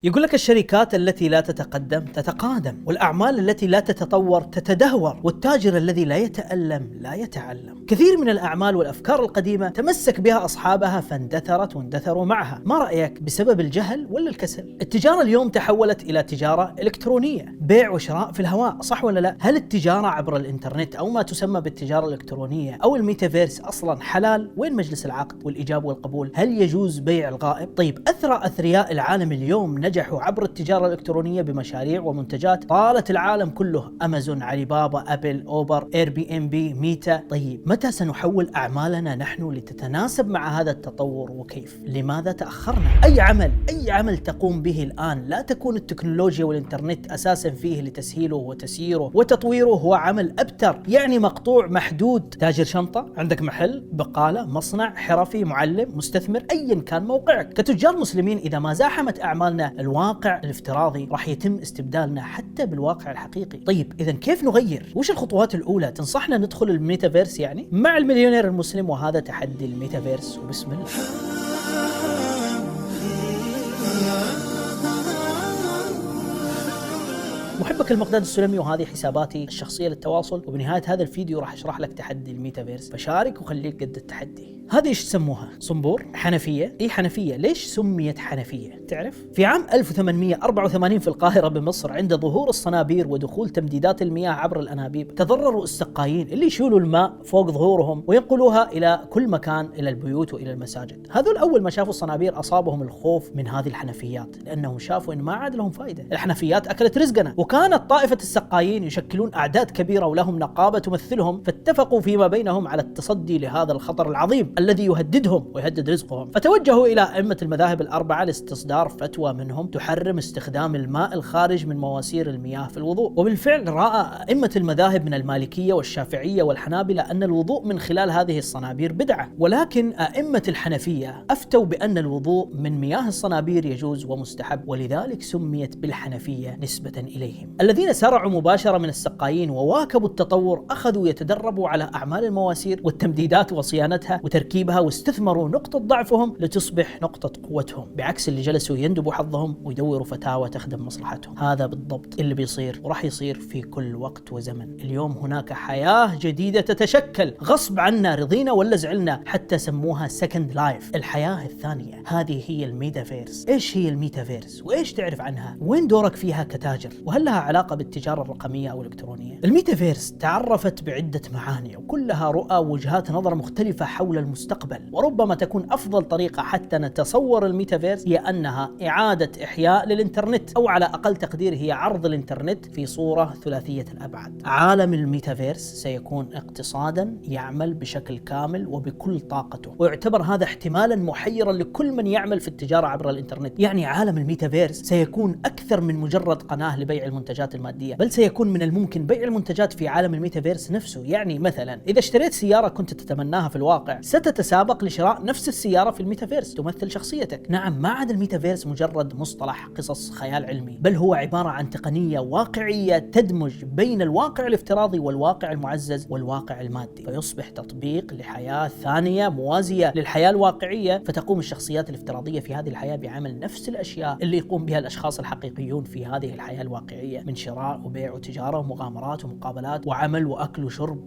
يقول لك الشركات التي لا تتقدم تتقادم، والأعمال التي لا تتطور تتدهور، والتاجر الذي لا يتألم لا يتعلم. كثير من الأعمال والأفكار القديمة تمسك بها أصحابها فاندثرت واندثروا معها. ما رأيك، بسبب الجهل ولا الكسل؟ التجارة اليوم تحولت إلى تجارة إلكترونية، بيع وشراء في الهواء، صح ولا لا؟ هل التجارة عبر الإنترنت أو ما تسمى بالتجارة الإلكترونية أو الميتافيرس أصلا حلال؟ وين مجلس العقد والإيجاب والقبول؟ هل يجوز بيع الغائب؟ طيب، أثرى أثرياء العالم اليوم نجحوا عبر التجارة الإلكترونية بمشاريع ومنتجات طالت العالم كله: أمازون، علي بابا، أبل، أوبر، إير بي إم بي، ميتا. طيب، متى سنحول أعمالنا نحن لتتناسب مع هذا التطور وكيف؟ لماذا تأخرنا؟ أي عمل تقوم به الآن لا تكون التكنولوجيا والإنترنت أساسا فيه لتسهيله وتسييره وتطويره هو عمل أبتر، يعني مقطوع محدود. تاجر شنطة، عندك محل، بقالة، مصنع، حرفي، معلم، مستثمر، أيا كان موقعك. كتجار مسلمين إذا ما زاحمت أعمالنا الواقع الافتراضي راح يتم استبدالنا حتى بالواقع الحقيقي. طيب، إذا كيف نغير؟ وش الخطوات الأولى؟ تنصحنا ندخل الميتافيرس يعني مع المليونير المسلم، وهذا تحدي الميتافيرس، وبسم الله. محبك المقداد السلمي، وهذه حساباتي الشخصية للتواصل، وبنهاية هذا الفيديو راح اشرح لك تحدي الميتافيرس، فشارك وخليك قد التحدي. هذه ايش تسموها؟ صنبور؟ حنفية؟ اي حنفية. ليش سميت حنفية؟ تعرف؟ في عام 1884 في القاهرة بمصر، عند ظهور الصنابير ودخول تمديدات المياه عبر الأنابيب، تضرروا السقايين اللي يشيلوا الماء فوق ظهورهم وينقلوها إلى كل مكان، إلى البيوت وإلى المساجد. هذول أول ما شافوا الصنابير أصابهم الخوف من هذه الحنفيات، لأنهم شافوا إن ما عاد لهم فائدة. الحنفيات أكلت رزقنا، وكانت طائفة السقايين يشكلون أعداد كبيرة ولهم نقابة تمثلهم، فاتفقوا فيما بينهم على التصدي لهذا الخطر العظيم الذي يهددهم ويهدد رزقهم. فتوجهوا إلى أئمة المذاهب الأربعة لاستصدار فتوى منهم تحرم استخدام الماء الخارج من مواسير المياه في الوضوء. وبالفعل رأى أئمة المذاهب من المالكية والشافعية والحنابلة أن الوضوء من خلال هذه الصنابير بدعة، ولكن أئمة الحنفية أفتوا بأن الوضوء من مياه الصنابير يجوز ومستحب، ولذلك سميت بالحنفية نسبة إليهم. الذين سرعوا مباشرة من السقايين وواكبوا التطور أخذوا يتدربوا على أعمال المواسير والتمديدات وصيانتها وتركيبها، واستثمروا نقطة ضعفهم لتصبح نقطة قوتهم، بعكس اللي جلسوا يندبوا حظهم ويدوروا فتاوى تخدم مصلحتهم. هذا بالضبط اللي بيصير وراح يصير في كل وقت وزمن. اليوم هناك حياة جديدة تتشكل غصب عنا، رضينا ولا زعلنا، حتى سموها سكند لايف، الحياة الثانية. هذه هي الميتافيرس. ايش هي الميتافيرس؟ وايش تعرف عنها؟ وين دورك فيها كتاجر؟ وهل لها علاقة بالتجارة الرقمية أو الإلكترونية؟ الميتافيرس تعرفت بعدة معاني، وكلها رؤى ووجهات نظر مختلفة حول المستقبل. وربما تكون أفضل طريقة حتى نتصور الميتافيرس هي أنها إعادة إحياء للإنترنت، أو على أقل تقدير هي عرض الإنترنت في صورة ثلاثية الأبعاد. عالم الميتافيرس سيكون اقتصادا يعمل بشكل كامل وبكل طاقته، ويعتبر هذا احتمالا محيرا لكل من يعمل في التجارة عبر الإنترنت. يعني عالم الميتافيرس سيكون أكثر من مجرد قناة لبيع المنتجات المادية، بل سيكون من الممكن بيع المنتجات في عالم الميتافيرس نفسه. يعني مثلا إذا اشتريت سيارة كنت تتمناها في الواقع، ستتسابق لشراء نفس السيارة في الميتافيرس تمثل شخصيتك. نعم، ما عاد الميتافيرس مجرد مصطلح قصص خيال علمي، بل هو عبارة عن تقنية واقعية تدمج بين الواقع الافتراضي والواقع المعزز والواقع المادي، فيصبح تطبيق لحياة ثانية موازية للحياة الواقعية. فتقوم الشخصيات الافتراضية في هذه الحياة بعمل نفس الأشياء اللي يقوم بها الأشخاص الحقيقيون في هذه الحياة الواقعية، من شراء وبيع وتجارة ومغامرات ومقابلات وعمل وأكل وشرب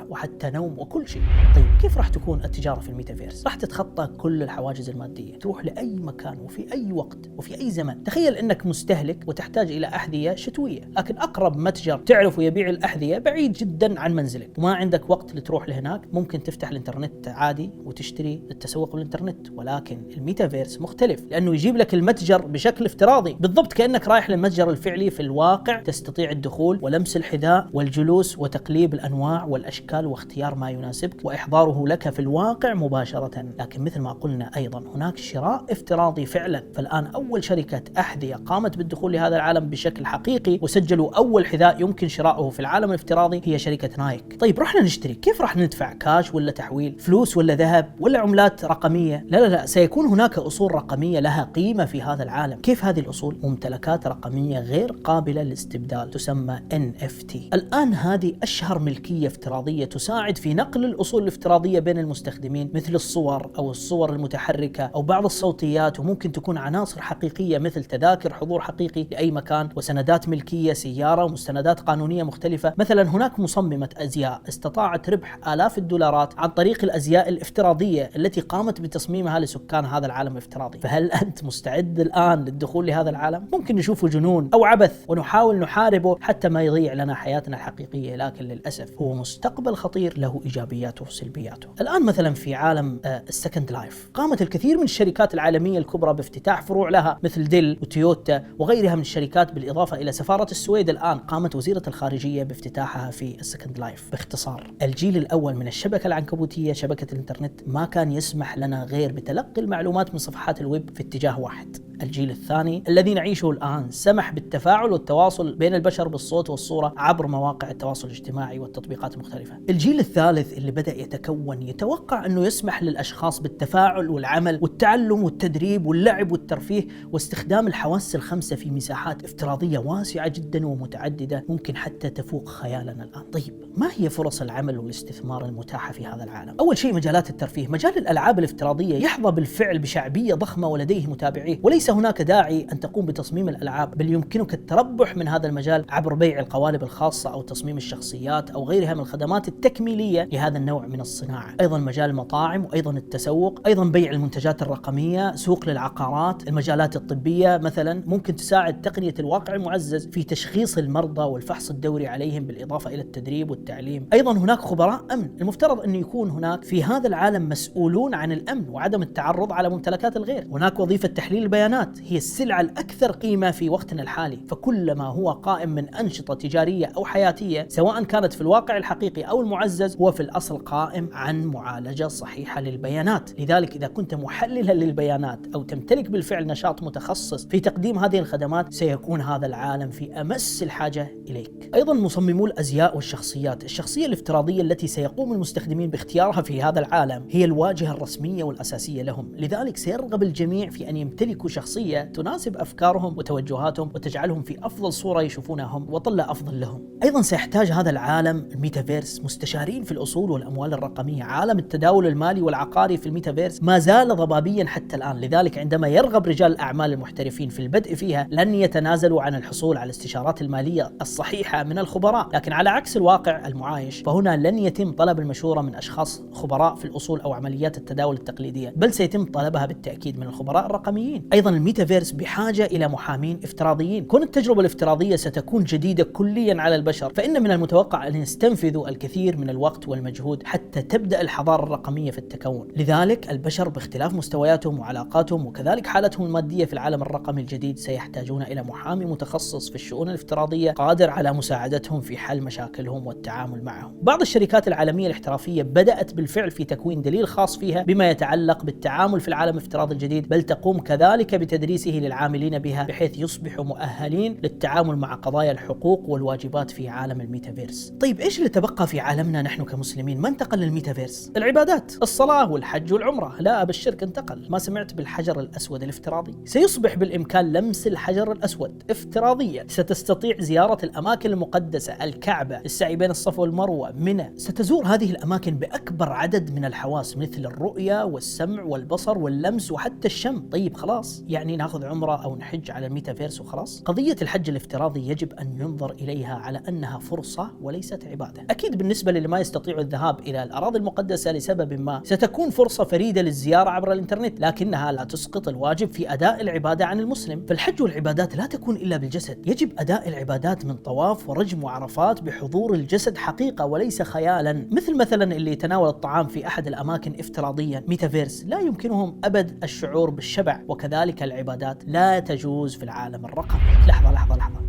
وحتى نوم وكل شيء. طيب، كيف راح تكون التجارة في الميتافيرس؟ راح تتخطى كل الحواجز المادية، تروح لأي مكان وفي أي وقت وفي أي زمن. تخيل أنك مستهلك وتحتاج إلى أحذية شتوية، لكن أقرب متجر تعرف يبيع الأحذية بعيد جدا عن منزلك وما عندك وقت لتروح لهناك. ممكن تفتح الإنترنت عادي وتشتري التسوق بالإنترنت، ولكن الميتافيرس مختلف لأنه يجيب لك المتجر بشكل افتراضي، بالضبط كأنك رايح للمتجر الفعلي في الواقع. تستطيع الدخول ولمس الحذاء والجلوس وتقليب الأنواع والأشكال واختيار ما يناسبك وإحضاره لك في الواقع مباشرة. لكن مثل ما قلنا أيضا هناك شراء افتراضي فعلا. فالآن أول شركة أحذية قامت بالدخول لهذا العالم بشكل حقيقي وسجلوا أول حذاء يمكن شراؤه في العالم الافتراضي هي شركة نايك. طيب، رحنا نشتري، كيف راح ندفع؟ كاش ولا تحويل؟ فلوس ولا ذهب ولا عملات رقمية؟ لا، سيكون هناك أصول رقمية لها قيمة في هذا العالم. كيف هذه الأصول؟ ممتلكات رقمية غير قابلة للاستبدال تسمى NFT. الآن هذه أشهر ملكية افتراضية تساعد في نقل الأصول الافتراضية بين المستخدمين المستخدمين مثل الصور أو الصور المتحركة أو بعض الصوتيات، وممكن تكون عناصر حقيقية مثل تذاكر حضور حقيقي لأي مكان وسندات ملكية سيارة ومستندات قانونية مختلفة. مثلا هناك مصممة أزياء استطاعت ربح آلاف الدولارات عن طريق الأزياء الافتراضية التي قامت بتصميمها لسكان هذا العالم الافتراضي. فهل أنت مستعد الآن للدخول لهذا العالم؟ ممكن نشوفه جنون أو عبث ونحاول نحاربه حتى ما يضيع لنا حياتنا الحقيقية، لكن للأسف هو مستقبل خطير له إيجابياته وسلبياته. الآن مثلا في عالم السكند لايف قامت الكثير من الشركات العالمية الكبرى بافتتاح فروع لها مثل ديل وتويوتا وغيرها من الشركات، بالإضافة إلى سفارة السويد. الآن قامت وزيرة الخارجية بافتتاحها في السكند لايف. باختصار، الجيل الأول من الشبكة العنكبوتية شبكة الإنترنت ما كان يسمح لنا غير بتلقي المعلومات من صفحات الويب في اتجاه واحد. الجيل الثاني الذي نعيشه الآن سمح بالتفاعل والتواصل بين البشر بالصوت والصورة عبر مواقع التواصل الاجتماعي والتطبيقات المختلفة. الجيل الثالث اللي بدأ يتكون يتوقع أنه يسمح للأشخاص بالتفاعل والعمل والتعلم والتدريب واللعب والترفيه واستخدام الحواس الخمسة في مساحات افتراضية واسعة جدا ومتعددة ممكن حتى تفوق خيالنا الآن. طيب، ما هي فرص العمل والاستثمار المتاحة في هذا العالم؟ أول شيء مجالات الترفيه. مجال الألعاب الافتراضية يحظى بالفعل بشعبية ضخمة ولديه متابعيه، وليس هناك داعي أن تقوم بتصميم الألعاب، بل يمكنك التربح من هذا المجال عبر بيع القوالب الخاصة أو تصميم الشخصيات أو غيرها من الخدمات التكميلية لهذا النوع من الصناعة. أيضا مجال المطاعم وأيضا التسوق، أيضا بيع المنتجات الرقمية، سوق للعقارات، المجالات الطبية مثلا ممكن تساعد تقنية الواقع المعزز في تشخيص المرضى والفحص الدوري عليهم بالإضافة إلى التدريب والتعليم. أيضا هناك خبراء أمن، المفترض أن يكون هناك في هذا العالم مسؤولون عن الأمن وعدم التعرض على ممتلكات الغير. هناك وظيفة تحليل البيانات، هي السلعة الأكثر قيمة في وقتنا الحالي، فكل ما هو قائم من أنشطة تجارية أو حياتية سواء كانت في الواقع الحقيقي أو المعزز هو في الأصل قائم عن معالجة صحيحة للبيانات. لذلك إذا كنت محللا للبيانات أو تمتلك بالفعل نشاط متخصص في تقديم هذه الخدمات سيكون هذا العالم في أمس الحاجة إليك. أيضا مصممو الأزياء والشخصيات، الشخصية الافتراضية التي سيقوم المستخدمين باختيارها في هذا العالم هي الواجهة الرسمية والأساسية لهم، لذلك سيرغب الجميع في أن يمتلكوا شخصية تناسب أفكارهم وتوجهاتهم وتجعلهم في أفضل صورة يشوفونها هم وطلع أفضل لهم. أيضا سيحتاج هذا العالم الميتافيرس مستشارين في الأصول والأموال الرقمية. عالم التداول المالي والعقاري في الميتافيرس ما زال ضبابيا حتى الآن، لذلك عندما يرغب رجال الأعمال المحترفين في البدء فيها لن يتنازلوا عن الحصول على الاستشارات المالية الصحيحة من الخبراء. لكن على عكس الواقع المعايش فهنا لن يتم طلب المشورة من أشخاص خبراء في الأصول أو عمليات التداول التقليدية، بل سيتم طلبها بالتأكيد من الخبراء الرقميين. أيضا الميتافيرس بحاجة إلى محامين افتراضيين. كون التجربة الافتراضية ستكون جديدة كليا على البشر، فإن من المتوقع أن يستنفذوا الكثير من الوقت والمجهود حتى تبدأ الحضارة الرقمية في التكون. لذلك البشر باختلاف مستوياتهم وعلاقاتهم وكذلك حالتهم المادية في العالم الرقمي الجديد سيحتاجون إلى محامي متخصص في الشؤون الافتراضية قادر على مساعدتهم في حل مشاكلهم والتعامل معهم. بعض الشركات العالمية الاحترافية بدأت بالفعل في تكوين دليل خاص فيها بما يتعلق بالتعامل في العالم الافتراضي الجديد، بل تقوم كذلك بتدريسه للعاملين بها بحيث يصبحوا مؤهلين للتعامل مع قضايا الحقوق والواجبات في عالم الميتافيرس. طيب ايش اللي تبقى في عالمنا نحن كمسلمين ما انتقل للميتافيرس؟ العبادات، الصلاة والحج والعمرة. لا، بالشرك انتقل. ما سمعت بالحجر الأسود الافتراضي؟ سيصبح بالإمكان لمس الحجر الأسود افتراضيا. ستستطيع زيارة الأماكن المقدسة، الكعبة، السعي بين الصفا والمروة، منى. ستزور هذه الأماكن بأكبر عدد من الحواس مثل الرؤية والسمع والبصر واللمس وحتى الشم. طيب خلاص، يعني ناخذ عمرة أو نحج على الميتافيرس وخلاص؟ قضية الحج الافتراضي يجب أن ينظر إليها على أنها فرصة وليست عبادة. أكيد بالنسبة للي ما يستطيع الذهاب إلى الأراضي المقدسة لسبب ما ستكون فرصة فريدة للزيارة عبر الإنترنت، لكنها لا تسقط الواجب في أداء العبادة عن المسلم. فالحج والعبادات لا تكون إلا بالجسد، يجب أداء العبادات من طواف ورجم وعرفات بحضور الجسد حقيقة وليس خيالا. مثلا اللي يتناول الطعام في أحد الأماكن افتراضيا ميتافيرس لا يمكنهم أبد الشعور بالشبع، وكذلك العبادات لا تجوز في العالم الرقمي. لحظة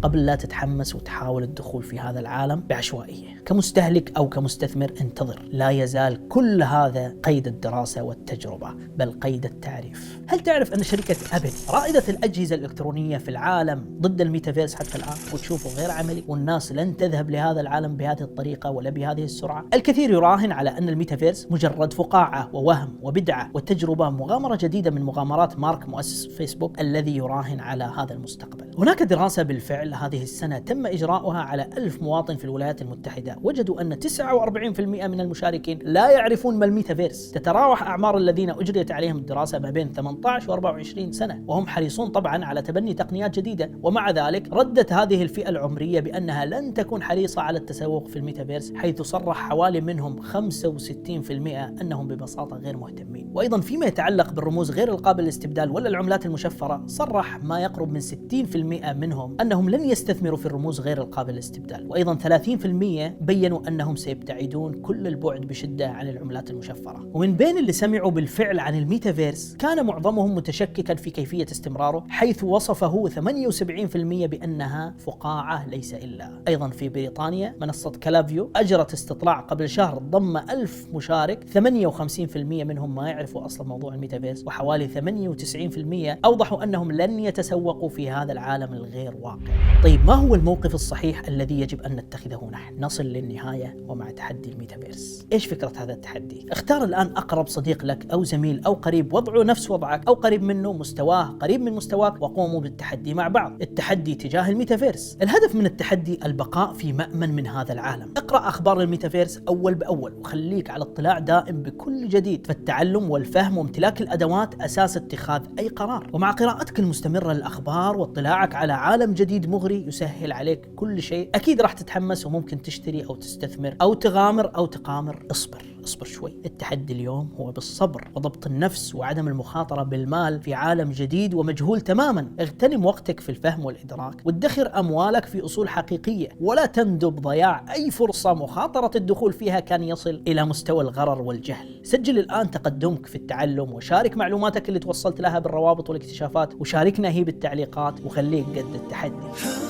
قبل لا تتحمس وتحاول الدخول في هذا العالم بعشوائية كمستهلك أو كمستثمر، انتظر، لا يزال كل هذا قيد الدراسة والتجربة بل قيد التعريف. هل تعرف أن شركة أبل رائدة الأجهزة الإلكترونية في العالم ضد الميتافيرس حتى الآن وتشوفه غير عملي، والناس لن تذهب لهذا العالم بهذه الطريقة ولا بهذه السرعة؟ الكثير يراهن على أن الميتافيرس مجرد فقاعة ووهم وبدعة وتجربة، مغامرة جديدة من مغامرات مارك مؤسس فيسبوك الذي يراهن على هذا المستقبل. هناك دراسة بالفعل هذه السنة تم إجراؤها على 1000 مواطن في الولايات المتحدة، وجدوا أن 49% من المشاركين لا يعرفون يعرفون ما الميتافيرس. تتراوح أعمار الذين أجريت عليهم الدراسة ما بين 18 و24 سنة، وهم حريصون طبعا على تبني تقنيات جديدة. ومع ذلك ردت هذه الفئة العمرية بأنها لن تكون حريصة على التسوق في الميتافيرس، حيث صرح حوالي منهم 65% أنهم ببساطة غير مهتمين. وأيضا فيما يتعلق بالرموز غير القابل للاستبدال ولا العملات المشفرة، صرح ما يقرب من 60% منهم أنهم لن يستثمروا في الرموز غير القابل للاستبدال. وأيضا 30% بيّنوا أنهم سيبتعدون كل البعد بشدة عن العملات المشفرة. ومن بين اللي سمعوا بالفعل عن الميتافيرس كان معظمهم متشككا في كيفية استمراره، حيث وصفه 78% بأنها فقاعة ليس إلا. أيضا في بريطانيا منصة كلافيو أجرت استطلاع قبل شهر ضم 1000 مشارك، 58% منهم ما يعرفوا أصلا موضوع الميتافيرس، وحوالي 98% أوضحوا أنهم لن يتسوقوا في هذا العالم الغير واقع. طيب ما هو الموقف الصحيح الذي يجب أن نتخذه نحن؟ نصل للنهاية ومع تحدي الميتافيرس. إيش فكرة هذا التحدي؟ اختار الآن أقرب صديق لك أو زميل أو قريب وضعه نفس وضعك أو قريب منه، مستواه قريب من مستواك، وقوموا بالتحدي مع بعض. التحدي تجاه الميتافيرس. الهدف من التحدي البقاء في مأمن من هذا العالم. اقرأ أخبار الميتافيرس أول بأول، وخليك على اطلاع دائم بكل جديد، فالتعلم والفهم وامتلاك الأدوات أساس اتخاذ أي قرار. ومع قراءتك المستمرة للأخبار واطلاعك على عالم جديد مغري يسهل عليك كل شيء، أكيد راح تتحمس وممكن تشتري أو تستثمر أو تغامر أو تقامر. اصبر شوي. التحدي اليوم هو بالصبر وضبط النفس وعدم المخاطرة بالمال في عالم جديد ومجهول تماما. اغتنم وقتك في الفهم والإدراك، وادخر أموالك في أصول حقيقية، ولا تندب ضياع أي فرصة مخاطرة الدخول فيها كان يصل إلى مستوى الغرر والجهل. سجل الآن تقدمك في التعلم، وشارك معلوماتك اللي توصلت لها بالروابط والاكتشافات، وشاركنا هي بالتعليقات، وخليك قد التحدي.